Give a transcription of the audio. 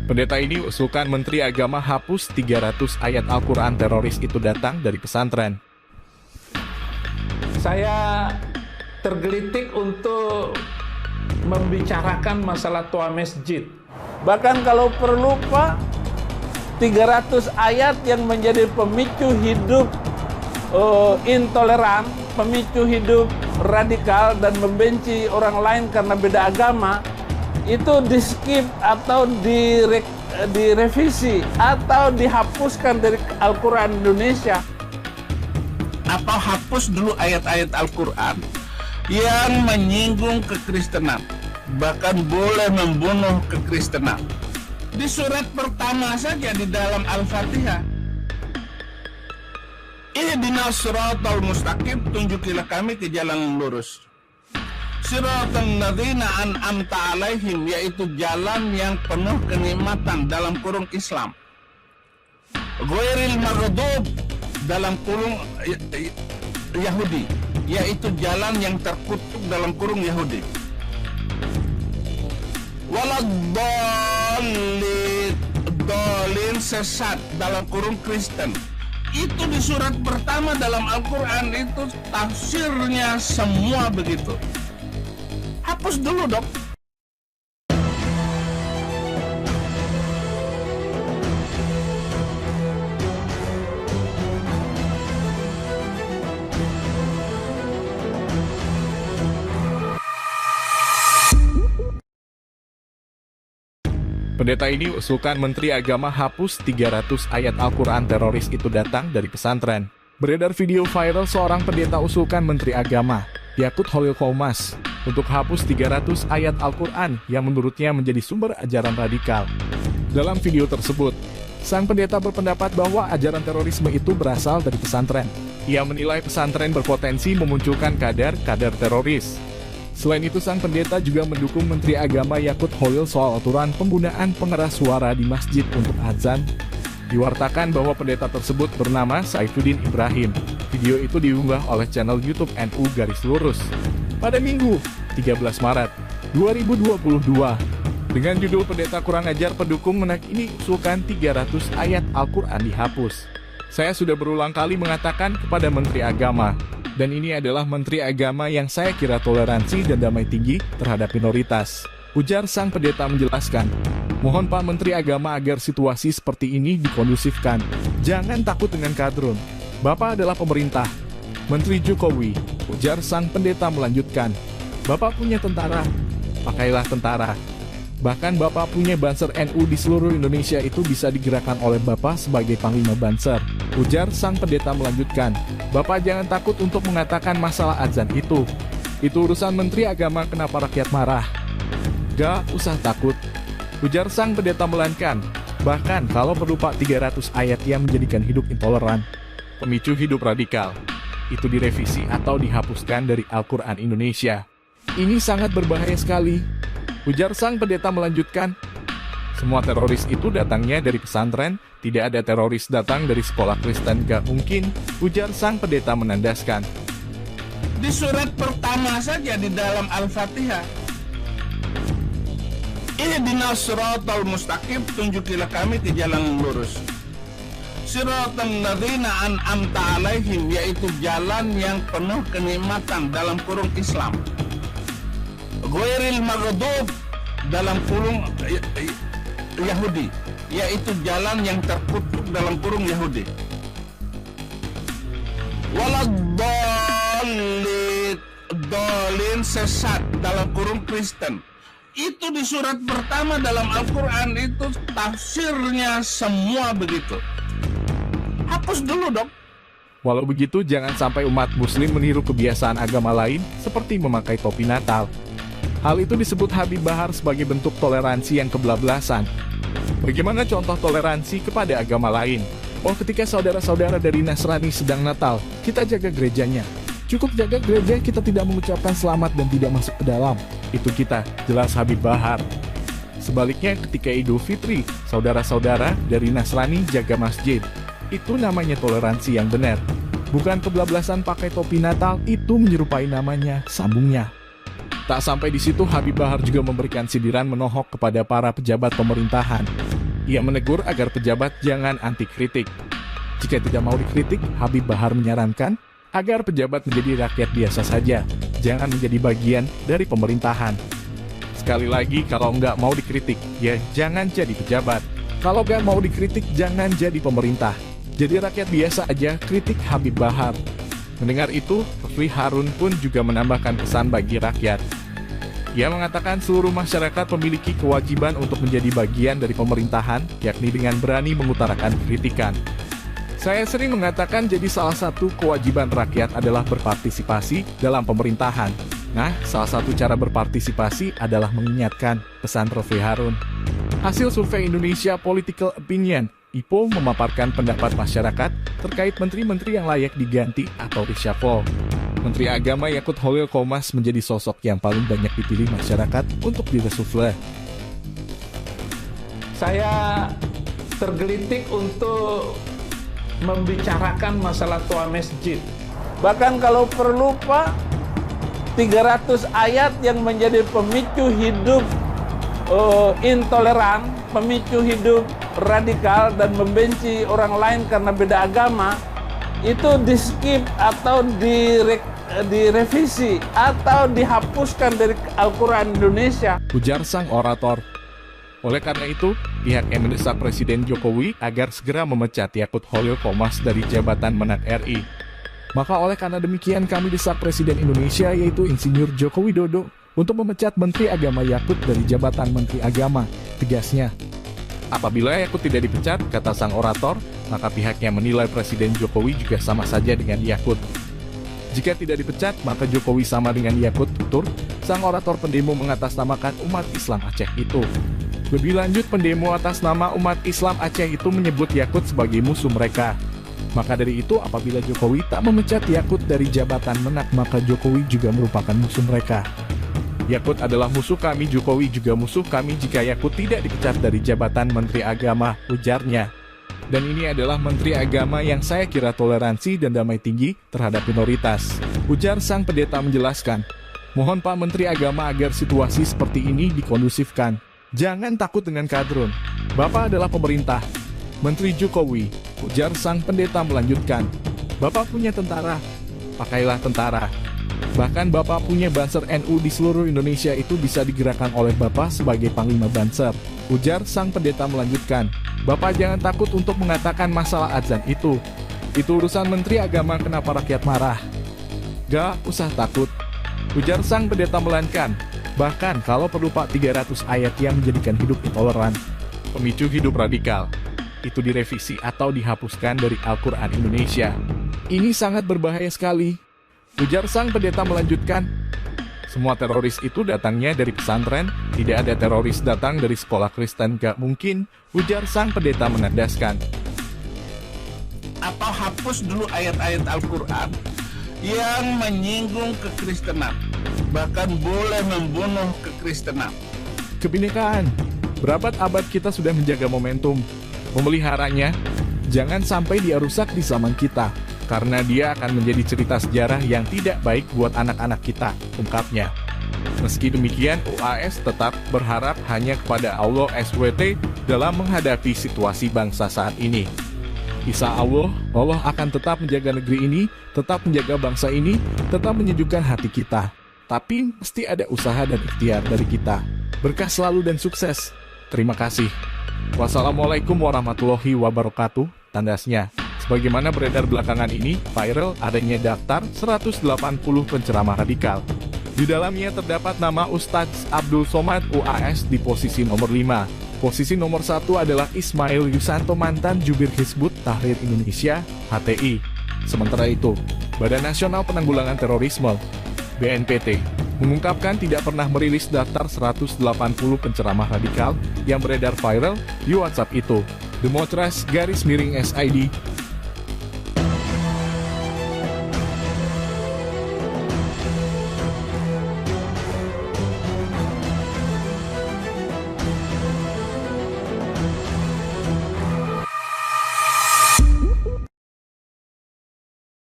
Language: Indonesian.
Pendeta ini usulkan Menteri Agama hapus 300 ayat Al-Quran teroris itu datang dari pesantren. Saya tergelitik untuk membicarakan masalah tua masjid. Bahkan kalau perlu Pak, 300 ayat yang menjadi pemicu hidup intoleran, pemicu hidup radikal dan membenci orang lain karena beda agama, itu di-skip atau direvisi atau dihapuskan dari Al-Quran Indonesia. Atau hapus dulu ayat-ayat Al-Quran yang menyinggung kekristenan, bahkan boleh membunuh kekristenan. Di surat pertama saja di dalam Al-Fatihah, ihdinas siratal mustaqim, tunjukilah kami ke jalan yang lurus. Siratal ladzina an'amta alaihim, yaitu jalan yang penuh kenikmatan dalam kurung Islam. Ghairil maghdub, dalam kurung Yahudi, yaitu jalan yang terkutuk dalam kurung Yahudi. Waladhdallin, sesat dalam kurung Kristen. Itu di surat pertama dalam Al-Quran, itu tafsirnya semua begitu. Hapus dulu dok. Pendeta ini usulkan Menteri Agama hapus 300 ayat Al-Quran teroris itu datang dari pesantren. Beredar video viral seorang pendeta usulkan Menteri Agama, Yakut Holil Komas, untuk hapus 300 ayat Al-Quran yang menurutnya menjadi sumber ajaran radikal. Dalam video tersebut, sang pendeta berpendapat bahwa ajaran terorisme itu berasal dari pesantren. Ia menilai pesantren berpotensi memunculkan kadar-kadar teroris. Selain itu, sang pendeta juga mendukung Menteri Agama Yakut Holil soal aturan penggunaan pengeras suara di masjid untuk azan. Diwartakan bahwa pendeta tersebut bernama Saifuddin Ibrahim. Video itu diunggah oleh channel YouTube NU Garis Lurus pada Minggu 13 Maret 2022 dengan judul "Pendeta Kurang Ajar Pendukung Menakini Usulkan 300 Ayat Al-Quran Dihapus." Saya sudah berulang kali mengatakan kepada Menteri Agama, dan ini adalah Menteri Agama yang saya kira toleransi dan damai tinggi terhadap minoritas. Ujar sang pendeta menjelaskan, mohon Pak Menteri Agama agar situasi seperti ini dikondusifkan. Jangan takut dengan kadrun. Bapak adalah pemerintah. Menteri Jokowi, ujar sang pendeta melanjutkan, Bapak punya tentara, pakailah tentara. Bahkan Bapak punya Banser NU di seluruh Indonesia, itu bisa digerakkan oleh Bapak sebagai Panglima Banser. Ujar sang pendeta melanjutkan, Bapak jangan takut untuk mengatakan masalah azan itu. Itu urusan Menteri Agama, kenapa rakyat marah? Gak usah takut. Ujar sang pendeta melanjutkan, bahkan kalau perlu Pak 300 ayat yang menjadikan hidup intoleran, pemicu hidup radikal, itu direvisi atau dihapuskan dari Al-Quran Indonesia. Ini sangat berbahaya sekali. Ujar sang pendeta melanjutkan, semua teroris itu datangnya dari pesantren, tidak ada teroris datang dari sekolah Kristen, gak mungkin, ujar sang pendeta menandaskan. Di surat pertama saja di dalam Al-Fatihah, ihdinas siratal mustaqim, tunjukilah kami ke jalan yang lurus. Siratal ladzina an'amta alaihim, yaitu jalan yang penuh kenikmatan dalam kurung Islam. Ghairil maghdub, dalam kurung Yahudi, yaitu jalan yang terkutuk dalam kurung Yahudi. Waladhdallin, sesat dalam kurung Kristen. Itu di surat pertama dalam Al-Quran, itu tafsirnya semua begitu. Hapus dulu dong. Walau begitu, jangan sampai umat muslim meniru kebiasaan agama lain seperti memakai topi Natal. Hal itu disebut Habib Bahar sebagai bentuk toleransi yang kebablasan. Bagaimana contoh toleransi kepada agama lain? Oh, ketika saudara-saudara dari Nasrani sedang Natal, kita jaga gerejanya. Cukup jaga gereja, kita tidak mengucapkan selamat dan tidak masuk ke dalam. Itu kita, jelas Habib Bahar. Sebaliknya ketika Idul Fitri, saudara-saudara dari Nasrani jaga masjid. Itu namanya toleransi yang benar. Bukan kebablasan pakai topi Natal, itu menyerupai namanya, sambungnya. Tak sampai di situ, Habib Bahar juga memberikan sindiran menohok kepada para pejabat pemerintahan. Ia menegur agar pejabat jangan anti kritik. Jika tidak mau dikritik, Habib Bahar menyarankan agar pejabat menjadi rakyat biasa saja, jangan menjadi bagian dari pemerintahan. Sekali lagi, kalau nggak mau dikritik, ya jangan jadi pejabat. Kalau nggak mau dikritik, jangan jadi pemerintah. Jadi rakyat biasa aja, kritik Habib Bahar. Mendengar itu, Refli Harun pun juga menambahkan pesan bagi rakyat. Ia mengatakan seluruh masyarakat memiliki kewajiban untuk menjadi bagian dari pemerintahan, yakni dengan berani mengutarakan kritikan. Saya sering mengatakan jadi salah satu kewajiban rakyat adalah berpartisipasi dalam pemerintahan. Nah, salah satu cara berpartisipasi adalah mengingatkan, pesan Refli Harun. Hasil survei Indonesia Political Opinion, IPO, memaparkan pendapat masyarakat terkait menteri-menteri yang layak diganti atau reshuffle. Menteri Agama Yakut Khalil Qomas menjadi sosok yang paling banyak dipilih masyarakat untuk direshuffle. Saya tergelitik untuk membicarakan masalah tua masjid. Bahkan kalau perlu Pak, 300 ayat yang menjadi pemicu hidup intoleran, pemicu hidup radikal dan membenci orang lain karena beda agama, itu di-skip atau direvisi atau dihapuskan dari Al-Quran Indonesia, ujar sang orator. Oleh karena itu, pihaknya mendesak Presiden Jokowi agar segera memecat Yakut Khalil Qomas dari jabatan Menak RI. Maka oleh karena demikian kami desak Presiden Indonesia yaitu Insinyur Joko Widodo untuk memecat Menteri Agama Yakut dari jabatan Menteri Agama, tegasnya. Apabila Yakut tidak dipecat, kata sang orator, maka pihaknya menilai Presiden Jokowi juga sama saja dengan Yakut. Jika tidak dipecat, maka Jokowi sama dengan Yakut, tutur sang orator pendemo mengatasnamakan umat Islam Aceh itu. Lebih lanjut, pendemo atas nama umat Islam Aceh itu menyebut Yakut sebagai musuh mereka. Maka dari itu, apabila Jokowi tak memecat Yakut dari jabatan Menak, maka Jokowi juga merupakan musuh mereka. Yakut adalah musuh kami, Jokowi juga musuh kami jika Yakut tidak dipecat dari jabatan Menteri Agama, ujarnya. Dan ini adalah Menteri Agama yang saya kira toleransi dan damai tinggi terhadap minoritas, ujar sang pendeta menjelaskan. Mohon Pak Menteri Agama agar situasi seperti ini dikondusifkan. Jangan takut dengan kadrun. Bapak adalah pemerintah. Menteri Jokowi, ujar sang pendeta melanjutkan. Bapak punya tentara, pakailah tentara. Bahkan Bapak punya Banser NU di seluruh Indonesia, itu bisa digerakkan oleh Bapak sebagai Panglima Banser, ujar sang pendeta melanjutkan. Bapak jangan takut untuk mengatakan masalah azan itu. Itu urusan Menteri Agama, kenapa rakyat marah? Gak usah takut, ujar sang pendeta melanjutkan. Bahkan kalau perlu Pak, 300 ayat yang menjadikan hidup intoleran, pemicu hidup radikal, itu direvisi atau dihapuskan dari Al-Quran Indonesia. Ini sangat berbahaya sekali, ujar sang pendeta melanjutkan. Semua teroris itu datangnya dari pesantren, tidak ada teroris datang dari sekolah Kristen, gak mungkin, ujar sang pendeta menandaskan. Atau hapus dulu ayat-ayat Al-Quran yang menyinggung kekristenan, bahkan boleh membunuh kekristenan. Kebinekaan, berabad-abad kita sudah menjaga momentum, memeliharanya, jangan sampai dia rusak di zaman kita, karena dia akan menjadi cerita sejarah yang tidak baik buat anak-anak kita, ungkapnya. Meski demikian, UAS tetap berharap hanya kepada Allah SWT dalam menghadapi situasi bangsa saat ini. Insya Allah, Allah akan tetap menjaga negeri ini, tetap menjaga bangsa ini, tetap menyejukkan hati kita. Tapi mesti ada usaha dan ikhtiar dari kita. Berkah selalu dan sukses. Terima kasih. Wassalamualaikum warahmatullahi wabarakatuh, tandasnya. Sebagaimana beredar belakangan ini, viral adanya daftar 180 penceramah radikal. Di dalamnya terdapat nama Ustadz Abdul Somad UAS di posisi nomor 5. Posisi nomor 1 adalah Ismail Yusanto, mantan Jubir Hizbut Tahrir Indonesia, HTI. Sementara itu, Badan Nasional Penanggulangan Terorisme, BNPT, mengungkapkan tidak pernah merilis daftar 180 penceramah radikal yang beredar viral di WhatsApp itu. Demotras _SID